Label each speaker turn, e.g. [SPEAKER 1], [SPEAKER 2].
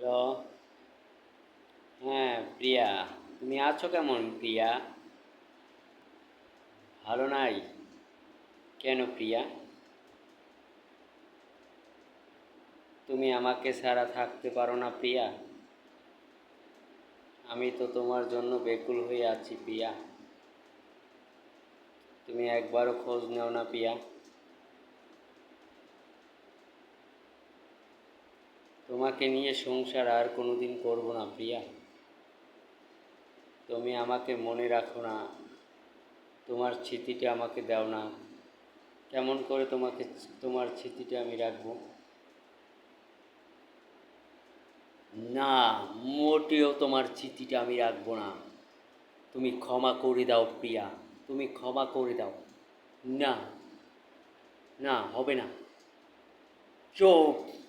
[SPEAKER 1] Hello. হ্যাঁ প্রিয়া, তুমি আছো কেমন প্রিয়া? ভালো নাই? কেন প্রিয়া? তুমি আমাকে ছাড়া থাকতে পারো না প্রিয়া? আমি তো তোমার জন্য ব্যাকুল হয়ে আছি প্রিয়া। তুমি একবারও খোঁজ নেও না প্রিয়া? তোমাকে নিয়ে সংসার আর কোনোদিন করব না প্রিয়া। তুমি আমাকে মনে রাখো না, তোমার স্মৃতিটা আমাকে দাও না। কেমন করে তোমাকে তোমার স্মৃতিটা আমি রাখবো? না, মোটেও তোমার স্মৃতিটা আমি রাখবো না। তুমি ক্ষমা করে দাও প্রিয়া, তুমি ক্ষমা করে দাও। না, না হবে না। চুপ।